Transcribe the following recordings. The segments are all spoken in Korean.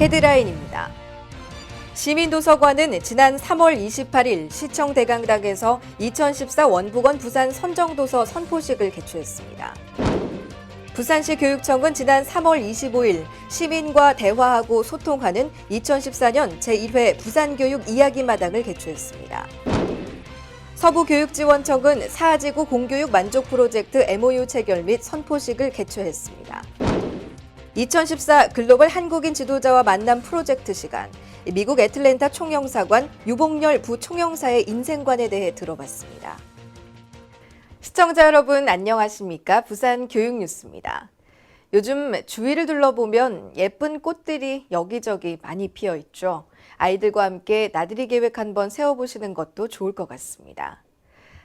헤드라인입니다. 시민도서관은 지난 3월 28일 시청 대강당에서 2014 원북원 부산 선정도서 선포식을 개최했습니다. 부산시 교육청은 지난 3월 25일 시민과 대화하고 소통하는 2014년 제1회 부산교육 이야기마당을 개최했습니다. 서부교육지원청은 사하지구 공교육 만족 프로젝트 MOU 체결 및 선포식을 개최했습니다. 2014 글로벌 한국인 지도자와 만남 프로젝트 시간, 미국 애틀랜타 총영사관 유봉열 부총영사의 인생관에 대해 들어봤습니다. 시청자 여러분 안녕하십니까? 부산 교육뉴스입니다. 요즘 주위를 둘러보면 예쁜 꽃들이 여기저기 많이 피어 있죠. 아이들과 함께 나들이 계획 한번 세워보시는 것도 좋을 것 같습니다.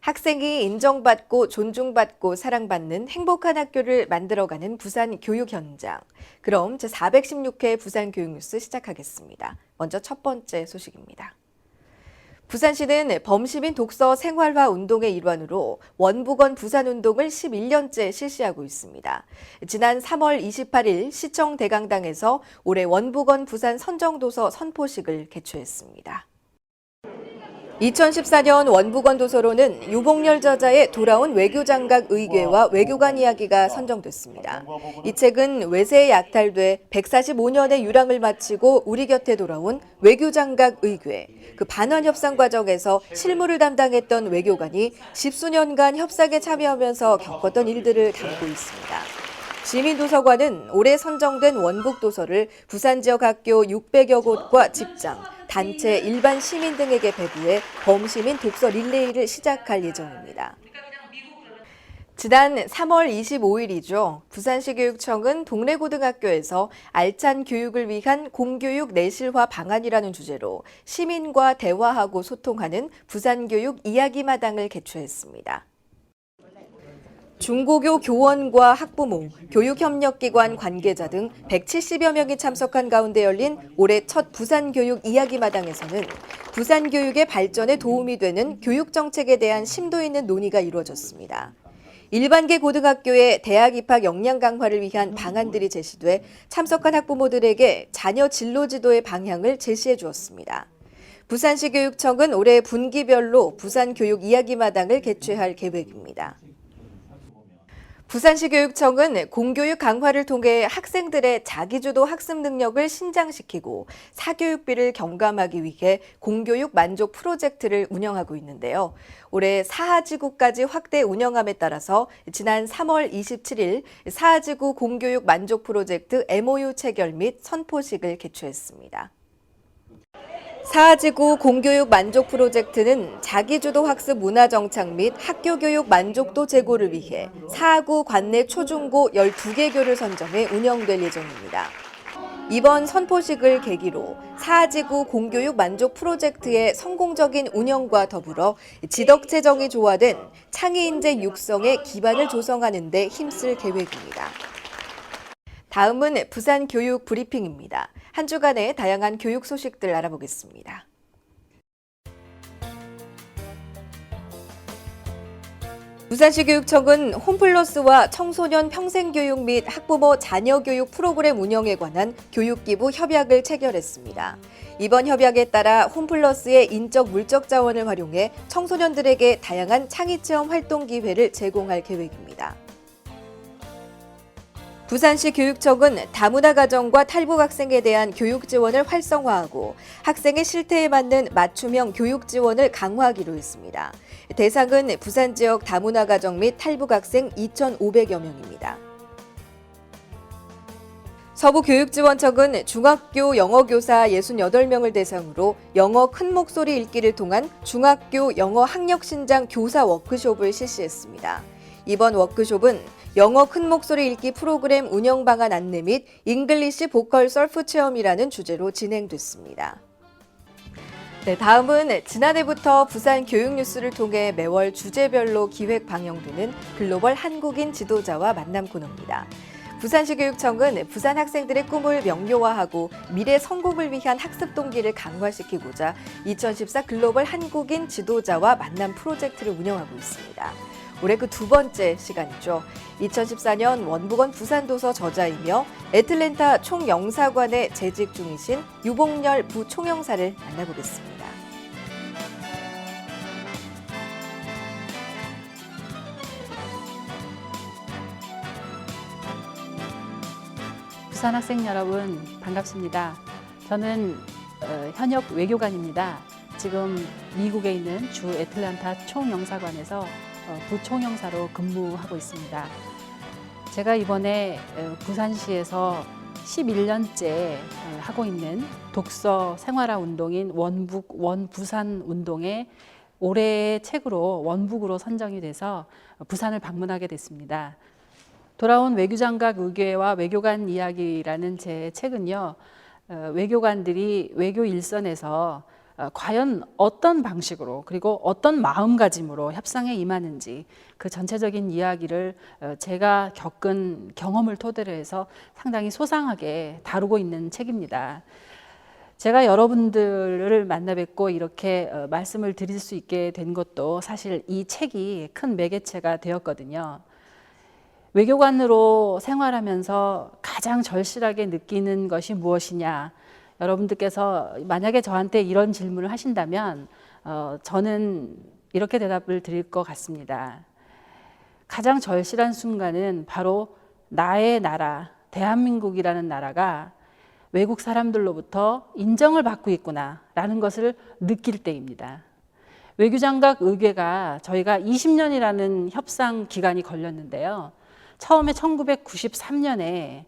학생이 인정받고 존중받고 사랑받는 행복한 학교를 만들어가는 부산 교육 현장. 그럼 제416회 부산 교육뉴스 시작하겠습니다. 먼저 첫 번째 소식입니다. 부산시는 범시민 독서 생활화 운동의 일환으로 원북원 부산운동을 11년째 실시하고 있습니다. 지난 3월 28일 시청 대강당에서 올해 원북원 부산 선정도서 선포식을 개최했습니다. 2014년 원북원 도서로는 유봉열 저자의 돌아온 외교장각 의궤와 외교관 이야기가 선정됐습니다. 이 책은 외세에 약탈돼 145년의 유랑을 마치고 우리 곁에 돌아온 외교장각 의궤, 그 반환 협상 과정에서 실무를 담당했던 외교관이 십수년간 협상에 참여하면서 겪었던 일들을 담고 있습니다. 시민도서관은 올해 선정된 원북도서를 부산 지역 학교 600여 곳과 직장, 단체, 일반 시민 등에게 배부해 범시민 독서 릴레이를 시작할 예정입니다. 지난 3월 25일이죠. 부산시 교육청은 동래 고등학교에서 알찬 교육을 위한 공교육 내실화 방안이라는 주제로 시민과 대화하고 소통하는 부산교육 이야기마당을 개최했습니다. 중고교 교원과 학부모, 교육협력기관 관계자 등 170여 명이 참석한 가운데 열린 올해 첫 부산교육 이야기마당에서는 부산교육의 발전에 도움이 되는 교육정책에 대한 심도 있는 논의가 이루어졌습니다. 일반계 고등학교의 대학 입학 역량 강화를 위한 방안들이 제시돼 참석한 학부모들에게 자녀 진로 지도의 방향을 제시해 주었습니다. 부산시 교육청은 올해 분기별로 부산교육 이야기마당을 개최할 계획입니다. 부산시 교육청은 공교육 강화를 통해 학생들의 자기주도 학습 능력을 신장시키고 사교육비를 경감하기 위해 공교육 만족 프로젝트를 운영하고 있는데요. 올해 사하지구까지 확대 운영함에 따라서 지난 3월 27일 사하지구 공교육 만족 프로젝트 MOU 체결 및 선포식을 개최했습니다. 사하지구 공교육 만족 프로젝트는 자기주도 학습 문화 정착 및 학교 교육 만족도 제고를 위해 사하구 관내 초중고 12개 교를 선정해 운영될 예정입니다. 이번 선포식을 계기로 사하지구 공교육 만족 프로젝트의 성공적인 운영과 더불어 지덕재정이 조화된 창의인재 육성의 기반을 조성하는 데 힘쓸 계획입니다. 다음은 부산 교육 브리핑입니다. 한 주간의 다양한 교육 소식들 알아보겠습니다. 부산시 교육청은 홈플러스와 청소년 평생교육 및 학부모 자녀교육 프로그램 운영에 관한 교육기부 협약을 체결했습니다. 이번 협약에 따라 홈플러스의 인적 물적 자원을 활용해 청소년들에게 다양한 창의체험 활동 기회를 제공할 계획입니다. 부산시 교육청은 다문화 가정과 탈북 학생에 대한 교육 지원을 활성화하고 학생의 실태에 맞는 맞춤형 교육 지원을 강화하기로 했습니다. 대상은 부산 지역 다문화 가정 및 탈북 학생 2,500여 명입니다. 서부교육지원청은 중학교 영어교사 68명을 대상으로 영어 큰 목소리 읽기를 통한 중학교 영어 학력 신장 교사 워크숍을 실시했습니다. 이번 워크숍은 영어 큰 목소리 읽기 프로그램 운영 방안 안내 및 잉글리시 보컬 서프 체험이라는 주제로 진행됐습니다. 네, 다음은 지난해부터 부산 교육 뉴스를 통해 매월 주제별로 기획 방영되는 글로벌 한국인 지도자와 만남 코너입니다. 부산시 교육청은 부산 학생들의 꿈을 명료화하고 미래 성공을 위한 학습 동기를 강화시키고자 2014 글로벌 한국인 지도자와 만남 프로젝트를 운영하고 있습니다. 올해 그 두 번째 시간이죠. 2014년 원북원 부산도서 저자이며 애틀랜타 총영사관에 재직 중이신 유봉열 부총영사를 만나보겠습니다. 부산 학생 여러분 반갑습니다. 저는 현역 외교관입니다. 지금 미국에 있는 주 애틀랜타 총영사관에서 부총영사로 근무하고 있습니다. 제가 이번에 부산시에서 11년째 하고 있는 독서 생활화 운동인 원북 원부산 운동의 올해의 책으로 원북으로 선정이 돼서 부산을 방문하게 됐습니다. 돌아온 외교장각 의궤와 외교관 이야기라는 제 책은요, 외교관들이 외교 일선에서 과연 어떤 방식으로 그리고 어떤 마음가짐으로 협상에 임하는지 그 전체적인 이야기를 제가 겪은 경험을 토대로 해서 상당히 소상하게 다루고 있는 책입니다. 제가 여러분들을 만나 뵙고 이렇게 말씀을 드릴 수 있게 된 것도 사실 이 책이 큰 매개체가 되었거든요. 외교관으로 생활하면서 가장 절실하게 느끼는 것이 무엇이냐? 여러분들께서 만약에 저한테 이런 질문을 하신다면 저는 이렇게 대답을 드릴 것 같습니다. 가장 절실한 순간은 바로 나의 나라, 대한민국이라는 나라가 외국 사람들로부터 인정을 받고 있구나라는 것을 느낄 때입니다. 외교장각 의궤가 저희가 20년이라는 협상 기간이 걸렸는데요. 처음에 1993년에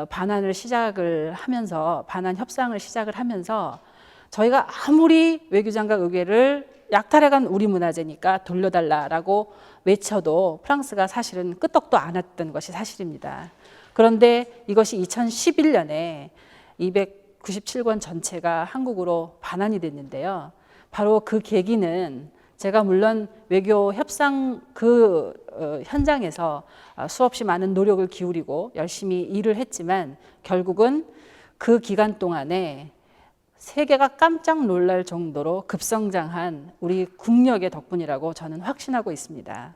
반환을 시작을 하면서 반환 협상을 시작을 하면서 저희가 아무리 외교장각 의궤를 약탈해간 우리 문화재니까 돌려달라라고 외쳐도 프랑스가 사실은 끄떡도 안 했던 것이 사실입니다. 그런데 이것이 2011년에 297권 전체가 한국으로 반환이 됐는데요. 바로 그 계기는 제가 물론 외교 협상 현장에서 수없이 많은 노력을 기울이고 열심히 일을 했지만 결국은 그 기간 동안에 세계가 깜짝 놀랄 정도로 급성장한 우리 국력의 덕분이라고 저는 확신하고 있습니다.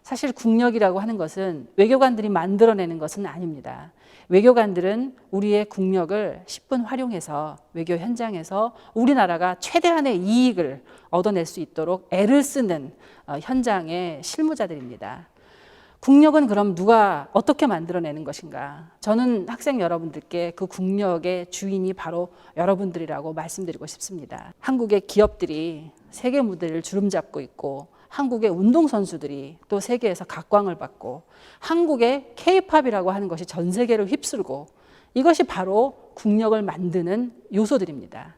사실 국력이라고 하는 것은 외교관들이 만들어내는 것은 아닙니다. 외교관들은 우리의 국력을 10분 활용해서 외교 현장에서 우리나라가 최대한의 이익을 얻어낼 수 있도록 애를 쓰는 현장의 실무자들입니다. 국력은 그럼 누가 어떻게 만들어내는 것인가? 저는 학생 여러분들께 그 국력의 주인이 바로 여러분들이라고 말씀드리고 싶습니다. 한국의 기업들이 세계 무대를 주름잡고 있고 한국의 운동선수들이 또 세계에서 각광을 받고 한국의 K-팝이라고 하는 것이 전 세계를 휩쓸고 이것이 바로 국력을 만드는 요소들입니다.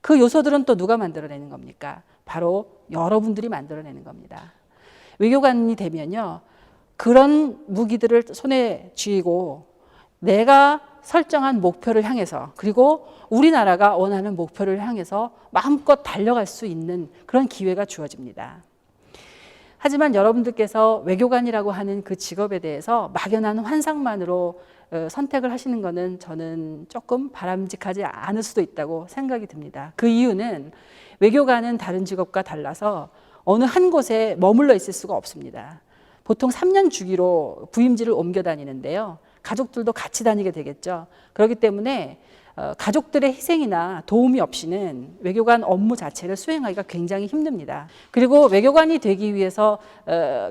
그 요소들은 또 누가 만들어내는 겁니까? 바로 여러분들이 만들어내는 겁니다. 외교관이 되면요, 그런 무기들을 손에 쥐고 내가 설정한 목표를 향해서 그리고 우리나라가 원하는 목표를 향해서 마음껏 달려갈 수 있는 그런 기회가 주어집니다. 하지만 여러분들께서 외교관이라고 하는 그 직업에 대해서 막연한 환상만으로 선택을 하시는 것은 저는 조금 바람직하지 않을 수도 있다고 생각이 듭니다. 그 이유는 외교관은 다른 직업과 달라서 어느 한 곳에 머물러 있을 수가 없습니다. 보통 3년 주기로 부임지를 옮겨 다니는데요. 가족들도 같이 다니게 되겠죠. 그렇기 때문에 가족들의 희생이나 도움이 없이는 외교관 업무 자체를 수행하기가 굉장히 힘듭니다. 그리고 외교관이 되기 위해서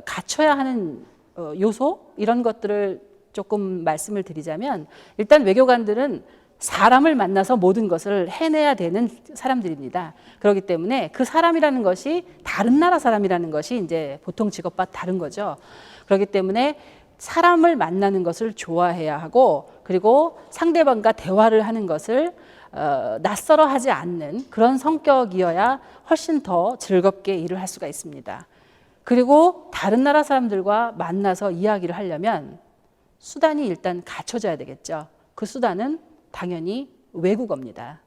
갖춰야 하는 요소 이런 것들을 조금 말씀을 드리자면 일단 외교관들은 사람을 만나서 모든 것을 해내야 되는 사람들입니다. 그렇기 때문에 그 사람이라는 것이 다른 나라 사람이라는 것이 이제 보통 직업과 다른 거죠. 그렇기 때문에 사람을 만나는 것을 좋아해야 하고 그리고 상대방과 대화를 하는 것을 낯설어 하지 않는 그런 성격이어야 훨씬 더 즐겁게 일을 할 수가 있습니다. 그리고 다른 나라 사람들과 만나서 이야기를 하려면 수단이 일단 갖춰져야 되겠죠. 그 수단은 당연히 외국어입니다.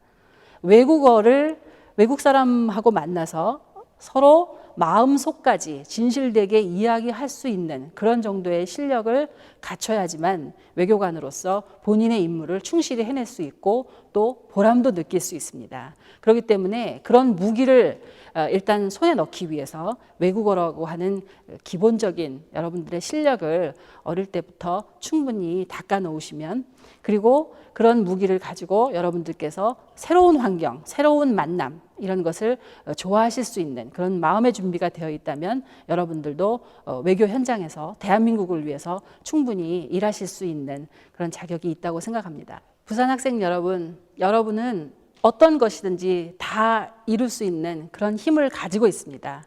외국어를 외국 사람하고 만나서 서로 마음속까지 진실되게 이야기할 수 있는 그런 정도의 실력을 갖춰야지만 외교관으로서 본인의 임무를 충실히 해낼 수 있고 또 보람도 느낄 수 있습니다. 그렇기 때문에 그런 무기를 일단 손에 넣기 위해서 외국어라고 하는 기본적인 여러분들의 실력을 어릴 때부터 충분히 닦아 놓으시면, 그리고 그런 무기를 가지고 여러분들께서 새로운 환경, 새로운 만남 이런 것을 좋아하실 수 있는 그런 마음의 준비가 되어 있다면 여러분들도 외교 현장에서 대한민국을 위해서 충분히 일하실 수 있는 그런 자격이 있다고 생각합니다. 부산 학생 여러분, 여러분은 어떤 것이든지 다 이룰 수 있는 그런 힘을 가지고 있습니다.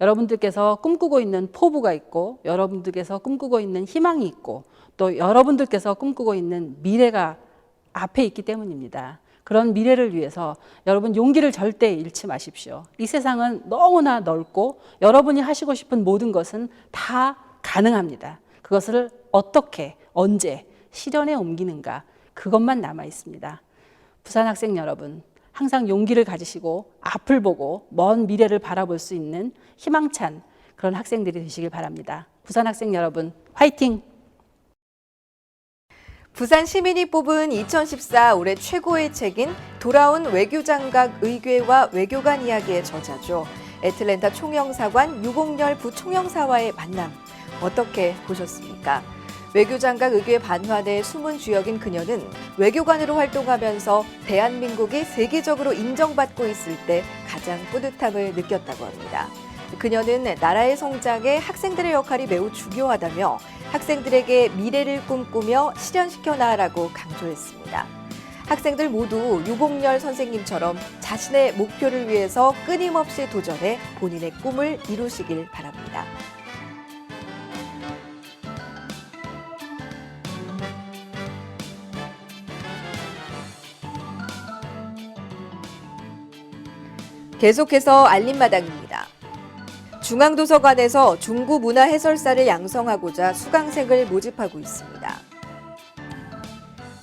여러분들께서 꿈꾸고 있는 포부가 있고, 여러분들께서 꿈꾸고 있는 희망이 있고, 또 여러분들께서 꿈꾸고 있는 미래가 앞에 있기 때문입니다. 그런 미래를 위해서 여러분 용기를 절대 잃지 마십시오. 이 세상은 너무나 넓고 여러분이 하시고 싶은 모든 것은 다 가능합니다. 그것을 어떻게, 언제 실현에 옮기는가, 그것만 남아 있습니다. 부산 학생 여러분, 항상 용기를 가지시고 앞을 보고 먼 미래를 바라볼 수 있는 희망찬 그런 학생들이 되시길 바랍니다. 부산 학생 여러분, 화이팅! 부산 시민이 뽑은 2014 올해 최고의 책인 돌아온 외교장각 의궤와 외교관 이야기의 저자죠. 애틀랜타 총영사관 유봉열 부총영사와의 만남, 어떻게 보셨습니까? 외교장각 의궤 반환의 숨은 주역인 그녀는 외교관으로 활동하면서 대한민국이 세계적으로 인정받고 있을 때 가장 뿌듯함을 느꼈다고 합니다. 그녀는 나라의 성장에 학생들의 역할이 매우 중요하다며 학생들에게 미래를 꿈꾸며 실현시켜 나가라고 강조했습니다. 학생들 모두 유봉열 선생님처럼 자신의 목표를 위해서 끊임없이 도전해 본인의 꿈을 이루시길 바랍니다. 계속해서 알림마당입니다. 중앙도서관에서 중구 문화 해설사를 양성하고자 수강생을 모집하고 있습니다.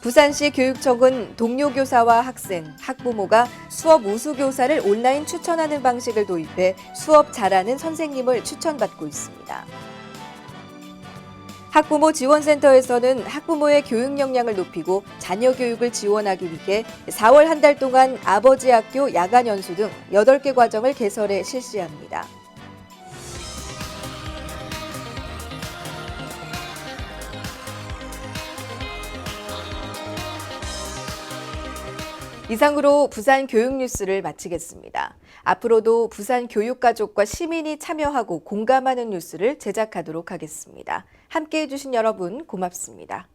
부산시 교육청은 동료 교사와 학생, 학부모가 수업 우수 교사를 온라인 추천하는 방식을 도입해 수업 잘하는 선생님을 추천받고 있습니다. 학부모 지원센터에서는 학부모의 교육 역량을 높이고 자녀 교육을 지원하기 위해 4월 한 달 동안 아버지 학교 야간 연수 등 8개 과정을 개설해 실시합니다. 이상으로 부산 교육 뉴스를 마치겠습니다. 앞으로도 부산 교육가족과 시민이 참여하고 공감하는 뉴스를 제작하도록 하겠습니다. 함께해 주신 여러분 고맙습니다.